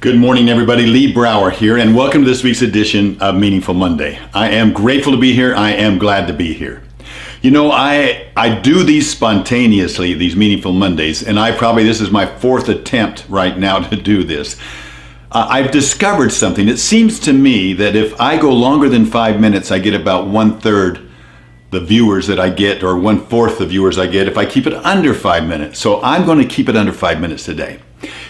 Good morning, everybody. Lee Brower here, and welcome to this week's edition of Meaningful Monday. I am grateful to be here. I am glad to be here. You know, I do these spontaneously, these Meaningful Mondays, and this is my fourth attempt right now to do this. I've discovered something. It seems to me that if I go longer than 5 minutes, I get about 1/3 the viewers that I get, or 1/4 the viewers I get if I keep it under 5 minutes. So I'm going to keep it under 5 minutes today.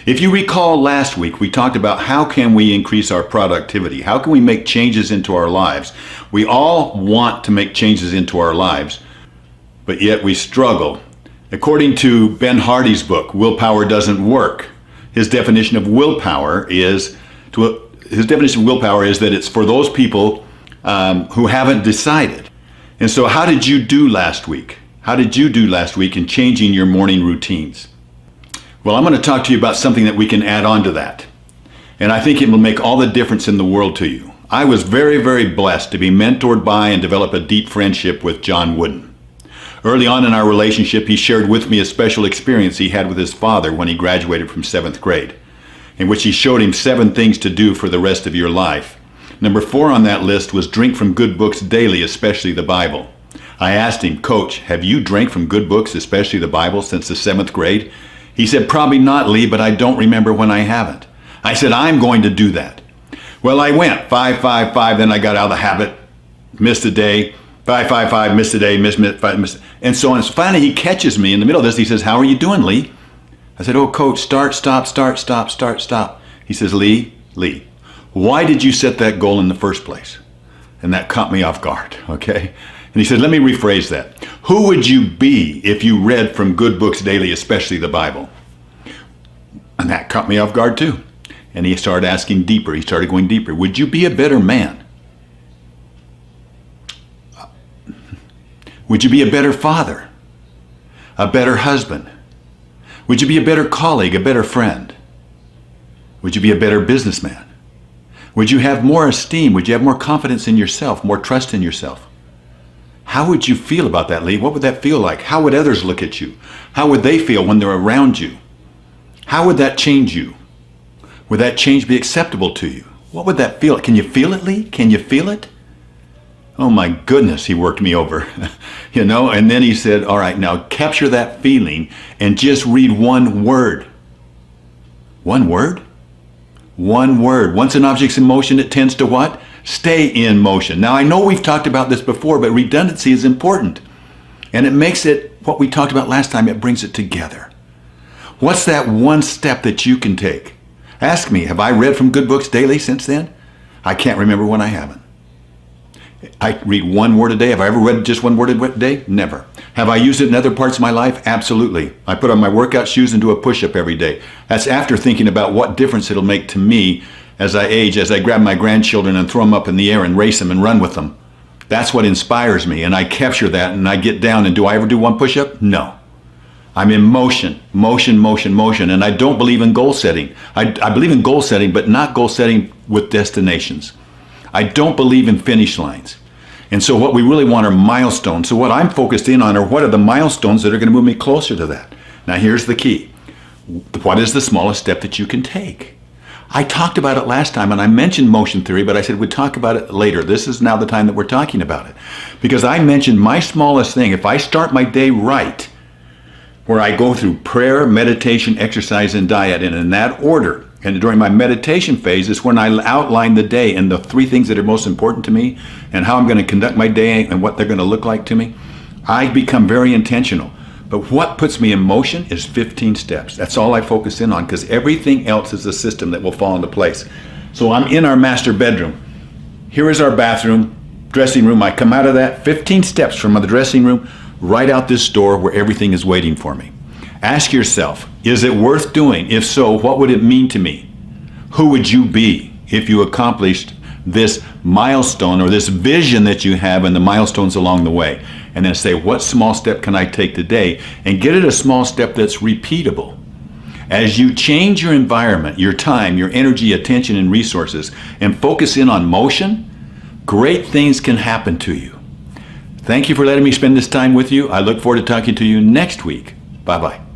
If you recall last week, we talked about how can we increase our productivity? How can we make changes into our lives? We all want to make changes into our lives, but yet we struggle. According to Ben Hardy's book, Willpower Doesn't Work, his definition of willpower is that it's for those people who haven't decided. And so how did you do last week? How did you do last week in changing your morning routines? Well, I'm going to talk to you about something that we can add on to that. And I think it will make all the difference in the world to you. I was very, very blessed to be mentored by and develop a deep friendship with John Wooden. Early on in our relationship, he shared with me a special experience he had with his father when he graduated from 7th grade, in which he showed him 7 things to do for the rest of your life. Number 4 on that list was drink from good books daily, especially the Bible. I asked him, Coach, have you drank from good books, especially the Bible, since the 7th grade? He said, probably not, Lee, but I don't remember when I haven't. I said, I'm going to do that. Well, I went 5, 5, 5, then I got out of the habit, missed a day, 5, 5, 5, missed a day, missed, and so on. So finally he catches me in the middle of this. He says, how are you doing, Lee? I said, oh, Coach, start, stop. He says, Lee, why did you set that goal in the first place? And that caught me off guard, okay? And he said, let me rephrase that. Who would you be if you read from good books daily, especially the Bible? And that caught me off guard too. And he started asking deeper. He started going deeper. Would you be a better man? Would you be a better father? A better husband? Would you be a better colleague, a better friend? Would you be a better businessman? Would you have more esteem? Would you have more confidence in yourself, more trust in yourself? How would you feel about that, Lee? What would that feel like? How would others look at you? How would they feel when they're around you? How would that change you? Would that change be acceptable to you? What would that feel like? Can you feel it, Lee? Can you feel it? Oh my goodness, he worked me over, you know, and then he said, all right, now capture that feeling and just read one word. One word? One word. Once an object's in motion, it tends to what? Stay in motion. Now, I know we've talked about this before, but redundancy is important. And it makes it, what we talked about last time, it brings it together. What's that one step that you can take? Ask me, have I read from good books daily since then? I can't remember when I haven't. I read one word a day. Have I ever read just one word a day? Never. Have I used it in other parts of my life? Absolutely. I put on my workout shoes and do a push-up every day. That's after thinking about what difference it'll make to me as I age, as I grab my grandchildren and throw them up in the air and race them and run with them. That's what inspires me, and I capture that and I get down. And do I ever do one push-up? No. I'm in motion, and I don't believe in goal setting. I believe in goal setting, but not goal setting with destinations. I don't believe in finish lines. And so what we really want are milestones. So what I'm focused in on are what are the milestones that are going to move me closer to that. Now here's the key. What is the smallest step that you can take? I talked about it last time, and I mentioned motion theory, but I said we'd talk about it later. This is now the time that we're talking about it. Because I mentioned my smallest thing, if I start my day right, where I go through prayer, meditation, exercise, and diet, and in that order, and during my meditation phase is when I outline the day and the 3 things that are most important to me and how I'm going to conduct my day and what they're going to look like to me, I become very intentional. But what puts me in motion is 15 steps. That's all I focus in on, because everything else is a system that will fall into place. So I'm in our master bedroom. Here is our bathroom, dressing room. I come out of that 15 steps from the dressing room, right out this door where everything is waiting for me. Ask yourself, is it worth doing? If so, what would it mean to me? Who would you be if you accomplished this milestone or this vision that you have and the milestones along the way? And then say, what small step can I take today? And get it a small step that's repeatable. As you change your environment, your time, your energy, attention, and resources, and focus in on motion, great things can happen to you. Thank you for letting me spend this time with you. I look forward to talking to you next week. Bye-bye.